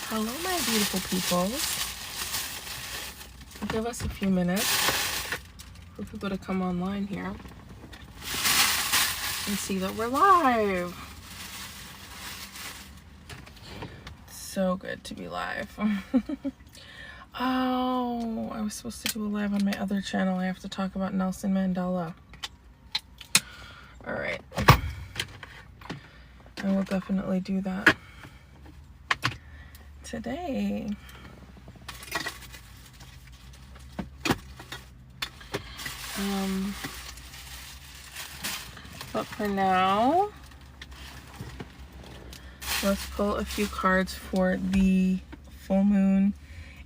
Hello, my beautiful peoples. Give us a few minutes for people to come online here and see that we're live. It's so good to be live. Oh, I was supposed to do a live on my other channel. I have to talk about Nelson Mandela. All right. I will definitely do that today. But for now, let's pull a few cards for the full moon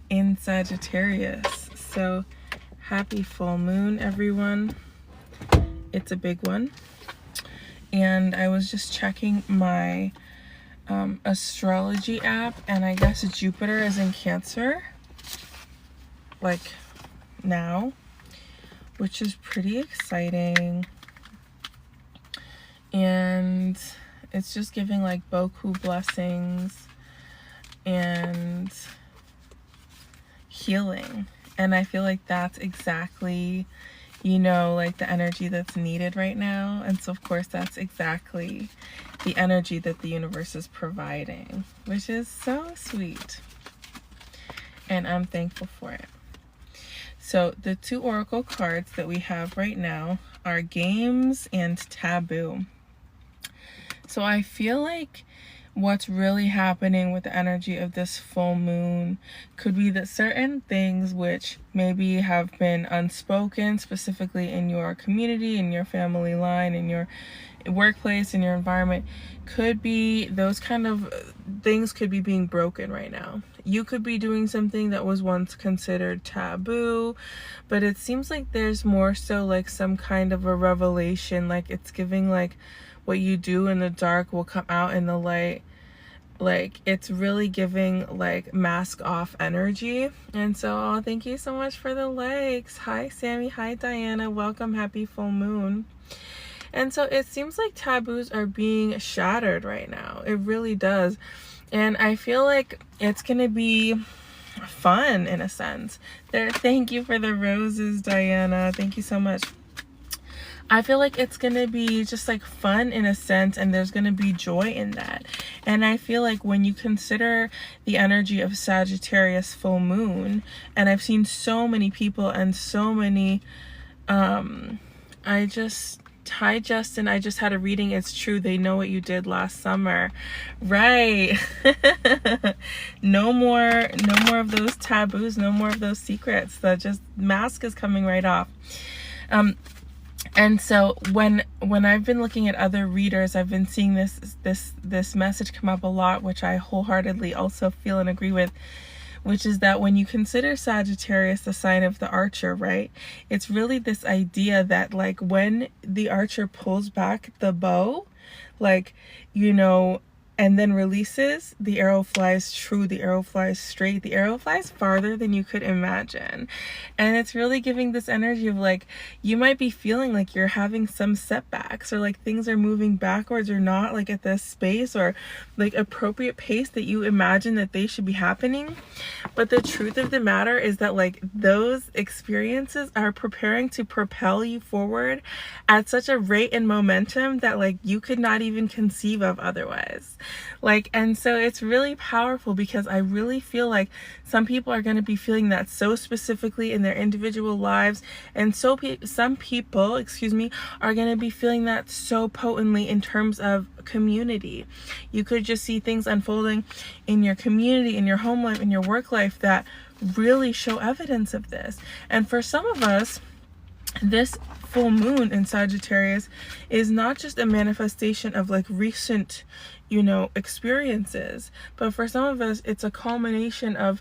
in Sagittarius. So happy full moon, everyone. It's a big one. And I was just checking my astrology app, and I guess Jupiter is in Cancer, like now, which is pretty exciting. And it's just giving like Boku blessings and healing. And I feel like that's exactly, you know, like the energy that's needed right now. And so of course that's exactly the energy that the universe is providing, which is so sweet. And I'm thankful for it. So the two oracle cards that we have right now are games and taboo. So I feel like what's really happening with the energy of this full moon could be that certain things which maybe have been unspoken, specifically in your community, in your family line, in your workplace, in your environment, could be those kind of things could be being broken right now. You could be doing something that was once considered taboo, but it seems like there's more so like some kind of a revelation, like it's giving like what you do in the dark will come out in the light. Like it's really giving like mask off energy. And so thank you so much for the likes. Hi Sammy, hi Diana, welcome, happy full moon. And so it seems like taboos are being shattered right now. It really does. And I feel like it's gonna be fun in a sense. Thank you for the roses, Diana, thank you so much. I feel like it's going to be just like fun in a sense, and there's going to be joy in that. And I feel like when you consider the energy of Sagittarius full moon, and I've seen so many people and so many, hi Justin, I just had a reading. It's true. They know what you did last summer. Right. No more of those taboos, no more of those secrets. The just mask is coming right off. And so when I've been looking at other readers, I've been seeing this message come up a lot, which I wholeheartedly also feel and agree with, which is that when you consider Sagittarius the sign of the archer, right? It's really this idea that like when the archer pulls back the bow, like, you know, and then releases, the arrow flies true, the arrow flies straight, the arrow flies farther than you could imagine. And it's really giving this energy of like, you might be feeling like you're having some setbacks, or like things are moving backwards or not like at this space or like appropriate pace that you imagine that they should be happening. But the truth of the matter is that like those experiences are preparing to propel you forward at such a rate and momentum that like you could not even conceive of otherwise. Like, and so it's really powerful because I really feel like some people are going to be feeling that so specifically in their individual lives, and so some people, are going to be feeling that so potently in terms of community. You could just see things unfolding in your community, in your home life, in your work life that really show evidence of this. And for some of us, this full moon in Sagittarius is not just a manifestation of like recent, you know, experiences, but for some of us it's a culmination of,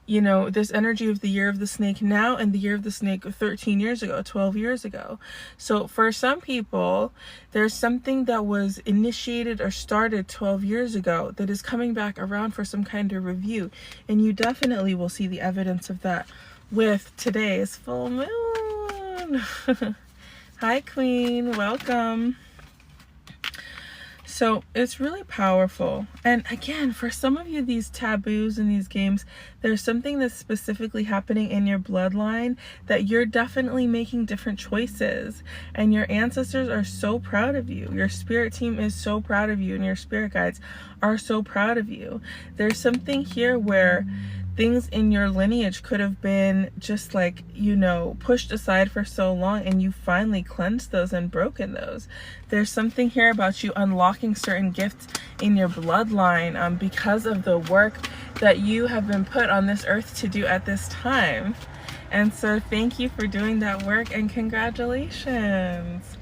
you know, this energy of the year of the snake now and the year of the snake 13 years ago, 12 years ago. So for some people, there's something that was initiated or started 12 years ago that is coming back around for some kind of review, and you definitely will see the evidence of that with today's full moon. Hi Queen, welcome. So it's really powerful. And again, for some of you, these taboos in these games, there's something that's specifically happening in your bloodline that you're definitely making different choices. And your ancestors are so proud of you. Your spirit team is so proud of you, and your spirit guides are so proud of you. There's something here where things in your lineage could have been just like, you know, pushed aside for so long, and you finally cleansed those and broken those. There's something here about you unlocking certain gifts in your bloodline because of the work that you have been put on this earth to do at this time. And so thank you for doing that work, and congratulations.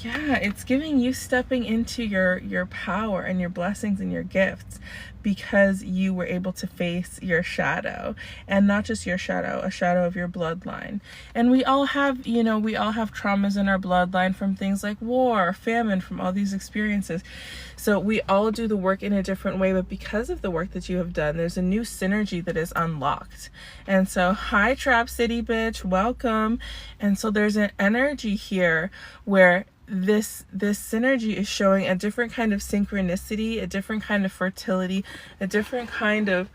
Yeah, it's giving you stepping into your power and your blessings and your gifts, because you were able to face your shadow, and not just your shadow, a shadow of your bloodline. And we all have, you know, we all have traumas in our bloodline from things like war, famine, from all these experiences. So we all do the work in a different way, but because of the work that you have done, there's a new synergy that is unlocked. And so, hi Trap City bitch, welcome. And so there's an energy here where this synergy is showing a different kind of synchronicity, a different kind of fertility, a different kind of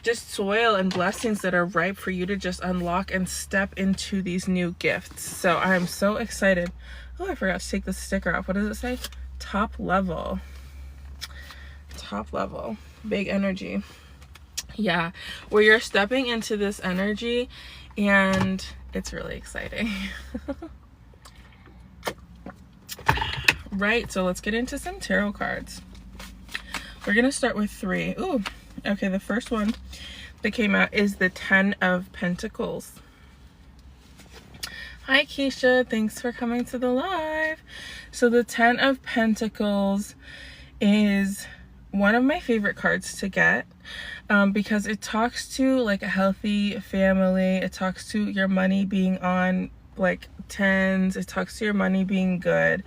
just soil and blessings that are ripe for you to just unlock and step into these new gifts. So I'm so excited. Oh, I forgot to take the sticker off. What does it say? Top level. Top level. Big energy. Yeah, where you're stepping into this energy, and it's really exciting. Right, so let's get into some tarot cards. We're gonna start with 3. Ooh, okay, the first one that came out is the 10 of Pentacles. Hi Keisha, thanks for coming to the live. So the 10 of Pentacles is one of my favorite cards to get because it talks to like a healthy family. It talks to your money being on like 10s. It talks to your money being good.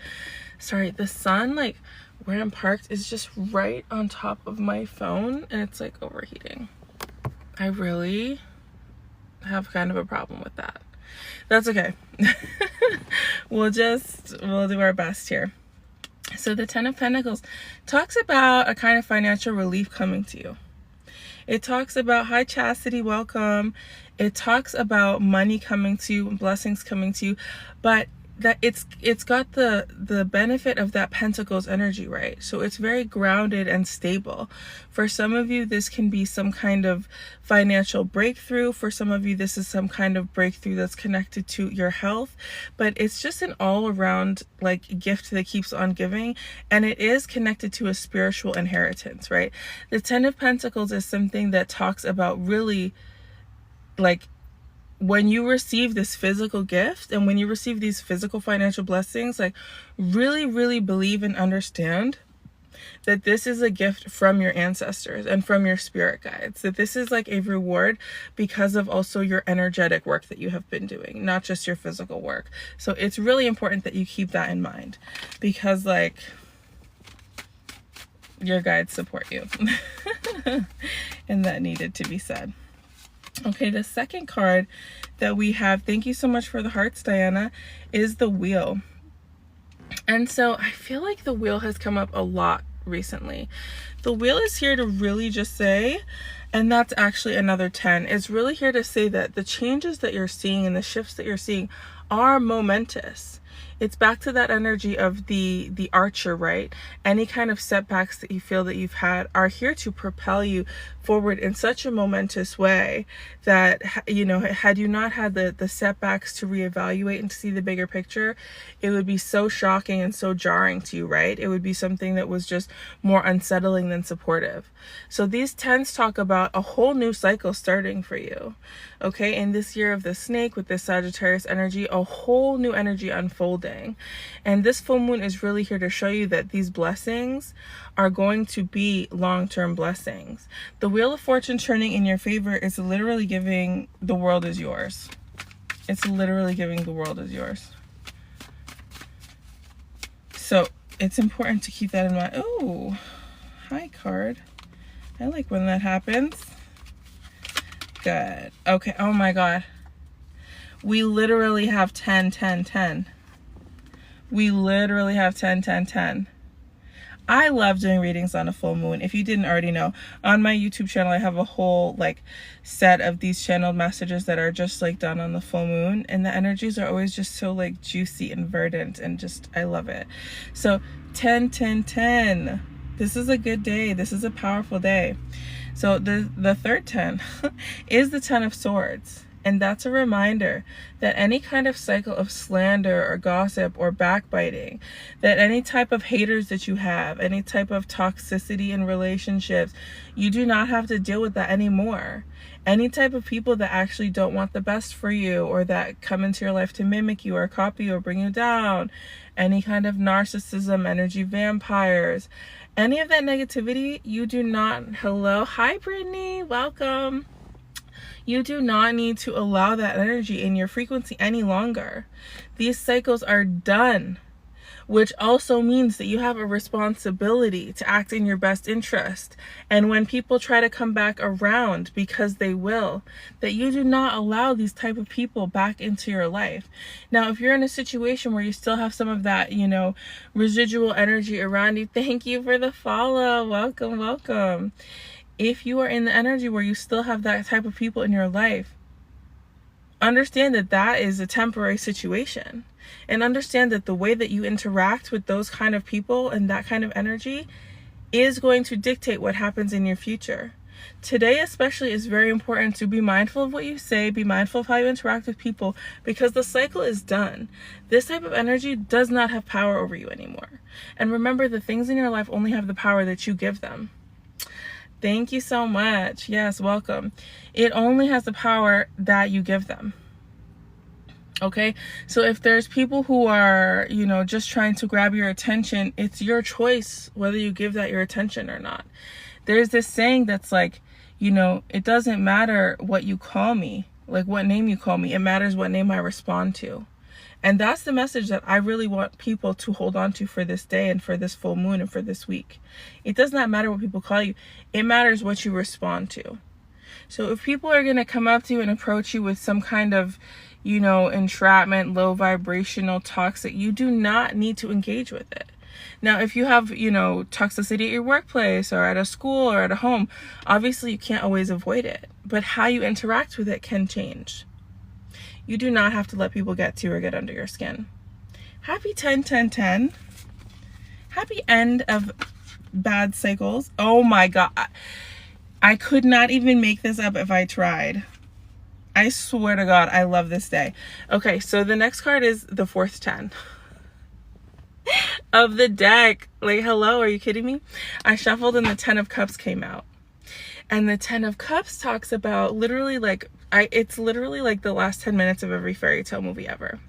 Sorry, the sun, like where I'm parked, is just right on top of my phone, and it's like overheating. I really have kind of a problem with that. That's okay. We'll do our best here. So the 10 of Pentacles talks about a kind of financial relief coming to you. It talks about, hi Chastity, welcome. It talks about money coming to you, blessings coming to you, but that it's got the benefit of that Pentacles energy, right? So it's very grounded and stable. For some of you, this can be some kind of financial breakthrough. For some of you, this is some kind of breakthrough that's connected to your health, but it's just an all-around like gift that keeps on giving, and it is connected to a spiritual inheritance, right? The 10 of Pentacles is something that talks about really like when you receive this physical gift and when you receive these physical financial blessings, like really believe and understand that this is a gift from your ancestors and from your spirit guides, that this is like a reward because of also your energetic work that you have been doing, not just your physical work. So it's really important that you keep that in mind, because like your guides support you. And that needed to be said. Okay, the second card that we have, thank you so much for the hearts, Diana, is the Wheel. And so I feel like the Wheel has come up a lot recently. The Wheel is here to really just say, and that's actually another 10, it's really here to say that the changes that you're seeing and the shifts that you're seeing are momentous. It's back to that energy of the archer, right? Any kind of setbacks that you feel that you've had are here to propel you forward in such a momentous way that, you know, had you not had the setbacks to reevaluate and to see the bigger picture, it would be so shocking and so jarring to you, right? It would be something that was just more unsettling than supportive. So these 10s talk about a whole new cycle starting for you, okay? In this year of the snake with this Sagittarius energy, a whole new energy unfolding. And this full moon is really here to show you that these blessings are going to be long-term blessings. The Wheel of Fortune turning in your favor is literally giving the world is yours. It's literally giving the world is yours. So it's important to keep that in mind. Oh, hi card. I like when that happens. Good. Okay. Oh my God. We literally have 10, 10, 10. We literally have 10, 10, 10. I love doing readings on a full moon. If you didn't already know, on my YouTube channel, I have a whole like set of these channeled messages that are just like done on the full moon. And the energies are always just so like juicy and verdant and just, I love it. So 10, 10, 10. This is a good day. This is a powerful day. So the third 10 is the 10 of Swords. And that's a reminder that any kind of cycle of slander or gossip or backbiting, that any type of haters that you have, any type of toxicity in relationships, you do not have to deal with that anymore. Any type of people that actually don't want the best for you, or that come into your life to mimic you or copy you or bring you down, any kind of narcissism, energy vampires, any of that negativity, you do not, hello, hi Brittany, welcome. You do not need to allow that energy in your frequency any longer. These cycles are done, which also means that you have a responsibility to act in your best interest. And when people try to come back around, because they will, that you do not allow these type of people back into your life. Now, if you're in a situation where you still have some of that, you know, residual energy around you, thank you for the follow. Welcome, welcome. If you are in the energy where you still have that type of people in your life, understand that that is a temporary situation. And understand that the way that you interact with those kind of people and that kind of energy is going to dictate what happens in your future. Today especially is very important to be mindful of what you say, be mindful of how you interact with people, because the cycle is done. This type of energy does not have power over you anymore. And remember, the things in your life only have the power that you give them. Thank you so much. Yes, welcome. It only has the power that you give them. Okay, so if there's people who are, you know, just trying to grab your attention, it's your choice whether you give that your attention or not. There's this saying that's like, you know, it doesn't matter what you call me, like what name you call me. It matters what name I respond to. And that's the message that I really want people to hold on to for this day and for this full moon and for this week. It does not matter what people call you. It matters what you respond to. So if people are going to come up to you and approach you with some kind of, you know, entrapment, low vibrational, toxic, you do not need to engage with it. Now, if you have, you know, toxicity at your workplace or at a school or at a home, obviously you can't always avoid it. But how you interact with it can change. You do not have to let people get to or get under your skin. Happy 10-10-10. Happy end of bad cycles. Oh my God. I could not even make this up if I tried. I swear to God, I love this day. Okay, so the next card is the fourth 10 of the deck. Like, hello, are you kidding me? I shuffled and the 10 of Cups came out. And the 10 of Cups talks about literally like, it's literally like the last 10 minutes of every fairy tale movie ever.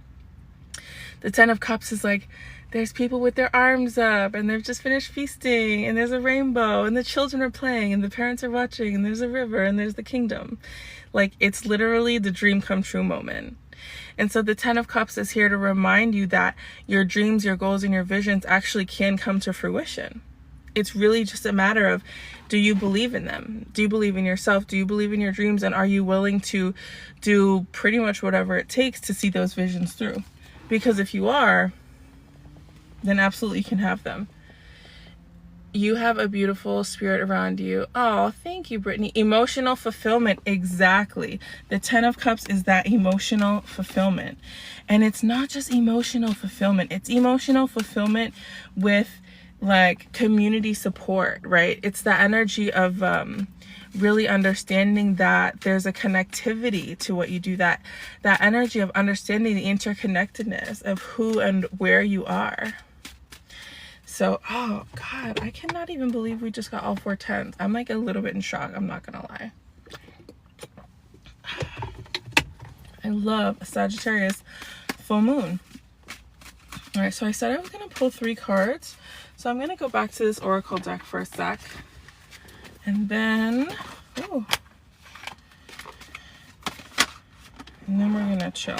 The 10 of Cups is like, there's people with their arms up and they've just finished feasting and there's a rainbow and the children are playing and the parents are watching and there's a river and there's the kingdom. Like, it's literally the dream come true moment. And so the 10 of Cups is here to remind you that your dreams, your goals, and your visions actually can come to fruition. It's really just a matter of, do you believe in them? Do you believe in yourself? Do you believe in your dreams? And are you willing to do pretty much whatever it takes to see those visions through? Because if you are, then absolutely you can have them. You have a beautiful spirit around you. Oh, thank you, Brittany. Emotional fulfillment. Exactly. The 10 of Cups is that emotional fulfillment. And it's not just emotional fulfillment. It's emotional fulfillment with like community support, right? It's the energy of really understanding that there's a connectivity to what you do, that energy of understanding the interconnectedness of who and where you are. So, oh God, I cannot even believe we just got all 4 10s. I'm like a little bit in shock, I'm not gonna lie. I love a Sagittarius full moon. All right, so I said I was gonna pull 3 cards. So I'm gonna go back to this Oracle deck for a sec. And then, ooh. And then we're gonna chill.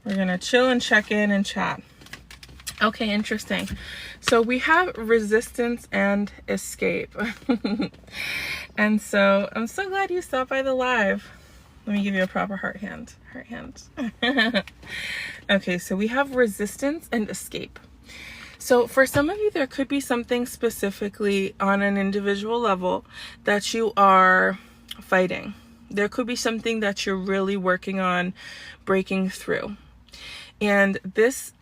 We're gonna chill and check in and chat. Okay, interesting. So we have resistance and escape. And so I'm so glad you stopped by the live. Let me give you a proper heart hand. Heart hand. Okay, so we have resistance and escape. So for some of you, there could be something specifically on an individual level that you are fighting. There could be something that you're really working on breaking through. And this,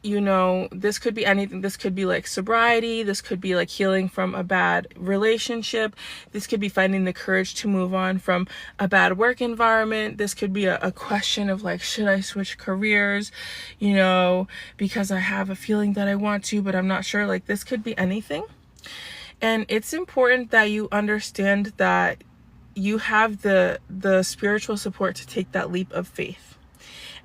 you know, this could be anything. This could be like sobriety. This could be like healing from a bad relationship. This could be finding the courage to move on from a bad work environment. This could be a question of like, should I switch careers, you know, because I have a feeling that I want to, but I'm not sure. Like, this could be anything. And it's important that you understand that you have the spiritual support to take that leap of faith.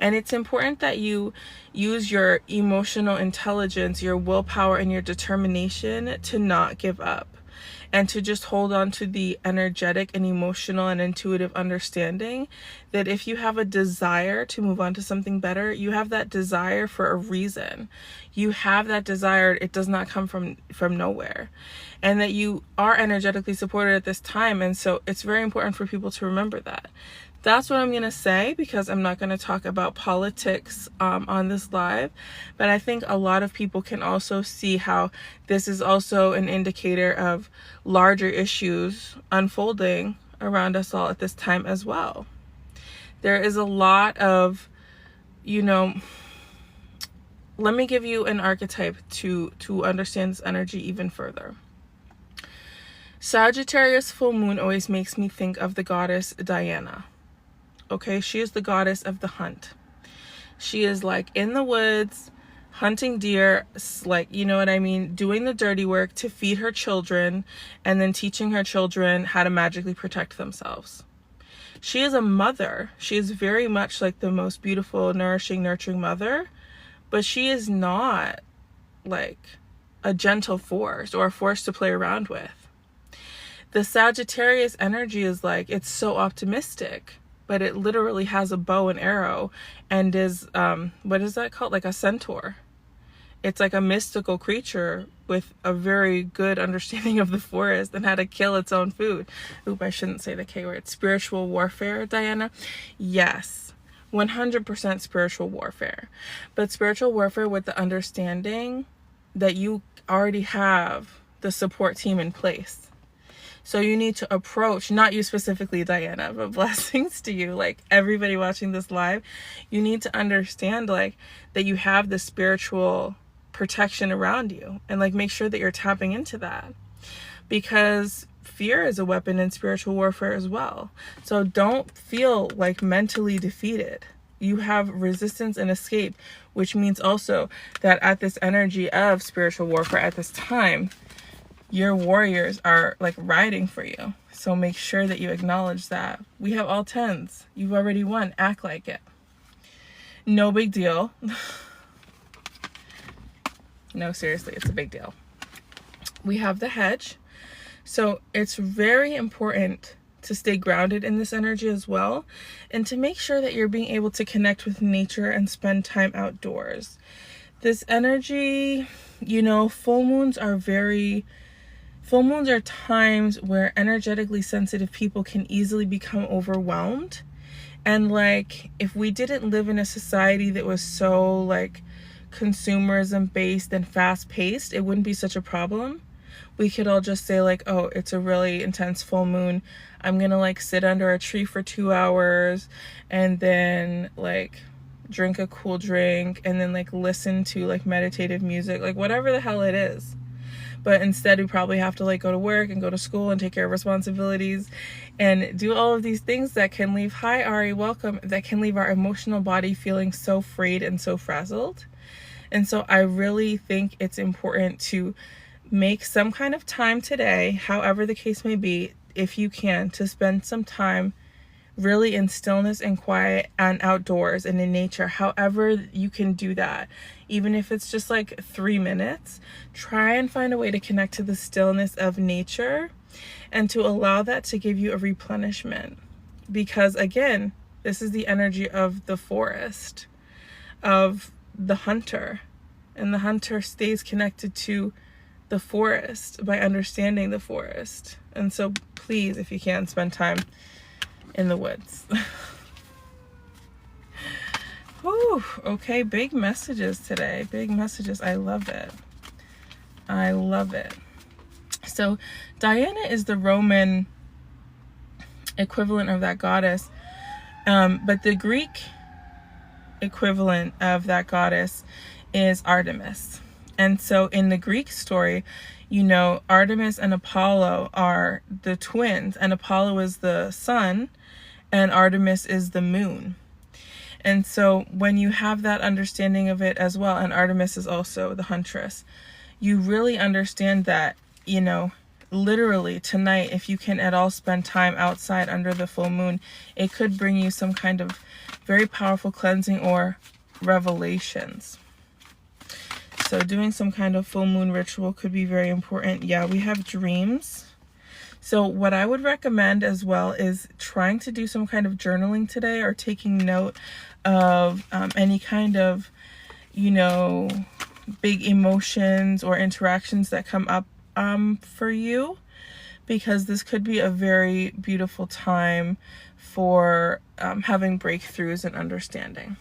And it's important that you use your emotional intelligence, your willpower, and your determination to not give up, and to just hold on to the energetic and emotional and intuitive understanding that if you have a desire to move on to something better, you have that desire for a reason. You have that desire. It does not come from nowhere. And that you are energetically supported at this time. And so it's very important for people to remember that. That's what I'm going to say, because I'm not going to talk about politics on this live. But I think a lot of people can also see how this is also an indicator of larger issues unfolding around us all at this time as well. There is a lot of, you know, let me give you an archetype to understand this energy even further. Sagittarius full moon always makes me think of the goddess Diana. Okay, she is the goddess of the hunt. She is like in the woods, hunting deer, like, you know what I mean, doing the dirty work to feed her children, and then teaching her children how to magically protect themselves. She is a mother. She is very much like the most beautiful, nourishing, nurturing mother, but she is not like a gentle force or a force to play around with. The Sagittarius energy is like, it's so optimistic, but it literally has a bow and arrow and is, what is that called? Like a centaur. It's like a mystical creature with a very good understanding of the forest and how to kill its own food. Oop, I shouldn't say the K word. Spiritual warfare, Diana. Yes, 100% spiritual warfare. But spiritual warfare with the understanding that you already have the support team in place. So you need to approach, not you specifically, Diana, but blessings to you, like everybody watching this live. You need to understand like that you have the spiritual protection around you, and like make sure that you're tapping into that, because fear is a weapon in spiritual warfare as well. So don't feel like mentally defeated. You have resistance and escape, which means also that at this energy of spiritual warfare at this time, your warriors are like riding for you. So make sure that you acknowledge that. We have all 10s. You've already won. Act like it. No big deal. No, seriously, it's a big deal. We have the hedge. So it's very important to stay grounded in this energy as well, and to make sure that you're being able to connect with nature and spend time outdoors. This energy, you know, full moons are times where energetically sensitive people can easily become overwhelmed. And like, if we didn't live in a society that was so like consumerism based and fast paced, it wouldn't be such a problem. We could all just say like, oh, it's a really intense full moon. I'm gonna like sit under a tree for 2 hours and then like drink a cool drink and then like listen to like meditative music, like whatever the hell it is. But instead we probably have to like go to work and go to school and take care of responsibilities and do all of these things that can leave, hi Ari, welcome, that can leave our emotional body feeling so frayed and so frazzled. And so I really think it's important to make some kind of time today, however the case may be, if you can, to spend some time really in stillness and quiet and outdoors and in nature. However you can do that, even if it's just like 3 minutes, try and find a way to connect to the stillness of nature and to allow that to give you a replenishment. Because again, this is the energy of the forest, of the hunter, and the hunter stays connected to the forest by understanding the forest. And so please, if you can, spend time in the woods. Whew, okay, big messages today. Big messages. I love it. I love it. So Diana is the Roman equivalent of that goddess, but the Greek equivalent of that goddess is Artemis. And so in the Greek story, you know, Artemis and Apollo are the twins, and Apollo is the sun and Artemis is the moon. And so when you have that understanding of it as well, and Artemis is also the huntress, you really understand that, you know, literally tonight, if you can at all spend time outside under the full moon, it could bring you some kind of very powerful cleansing or revelations. So doing some kind of full moon ritual could be very important. Yeah, we have dreams. So what I would recommend as well is trying to do some kind of journaling today, or taking note of any kind of, you know, big emotions or interactions that come up for you, because this could be a very beautiful time for having breakthroughs and understanding.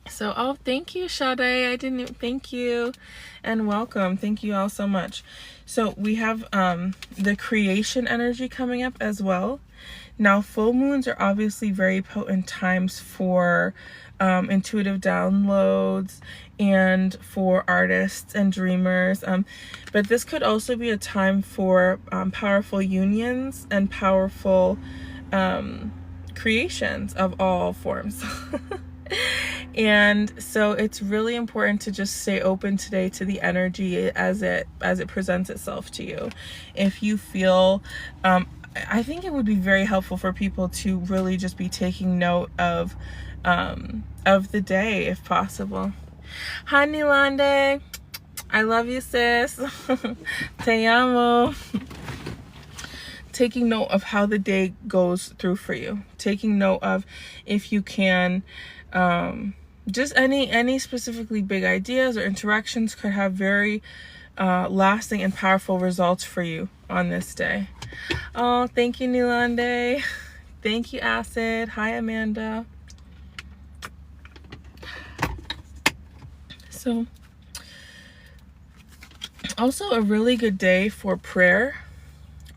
So, oh, thank you, Sade. I didn't even thank you, and welcome. Thank you all so much. So we have the creation energy coming up as well. Now, full moons are obviously very potent times for intuitive downloads and for artists and dreamers. But this could also be a time for powerful unions and powerful creations of all forms. And so it's really important to just stay open today to the energy as it presents itself to you. If you feel, I think it would be very helpful for people to really just be taking note of the day, if possible. Hi, Nilande. I love you, sis. Te amo. Taking note of how the day goes through for you. Taking note of, if you can, just any specifically big ideas or interactions could have very lasting and powerful results for you on this day. Oh, thank you, Nilande. Thank you, Acid. Hi, Amanda. So, also a really good day for prayer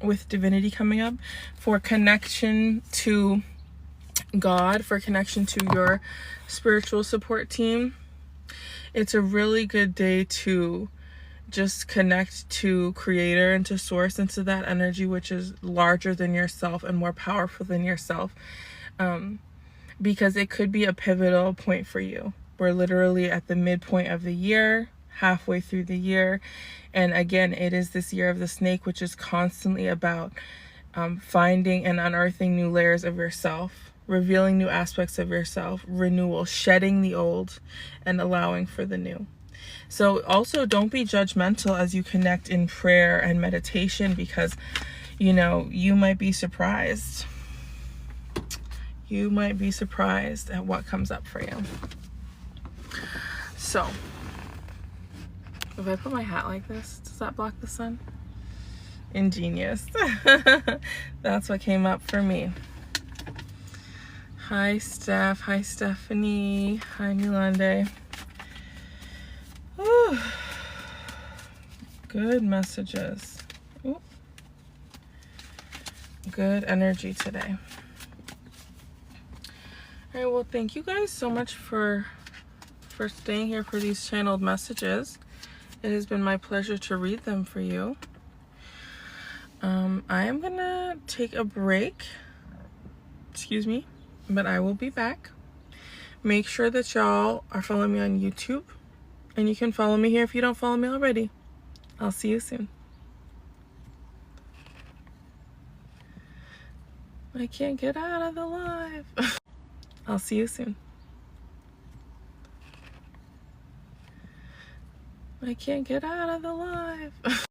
with divinity coming up, for connection to God, for connection to your spiritual support team. It's a really good day to just connect to Creator and to Source, and to that energy which is larger than yourself and more powerful than yourself, because it could be a pivotal point for you. We're literally at the midpoint of the year, halfway through the year, and again, it is this year of the snake, which is constantly about finding and unearthing new layers of yourself, revealing new aspects of yourself, renewal, shedding the old and allowing for the new. So also don't be judgmental as you connect in prayer and meditation, because, you know, you might be surprised. You might be surprised at what comes up for you. So, if I put my hat like this, does that block the sun? Ingenious. That's what came up for me. Hi, Steph. Hi, Stephanie. Hi, Nilande. Ooh. Good messages. Ooh. Good energy today. All right, well, thank you guys so much for staying here for these channeled messages. It has been my pleasure to read them for you. I am gonna take a break. Excuse me. But I will be back. Make sure that y'all are following me on YouTube. And you can follow me here if you don't follow me already. I'll see you soon. I can't get out of the live. I'll see you soon. I can't get out of the live.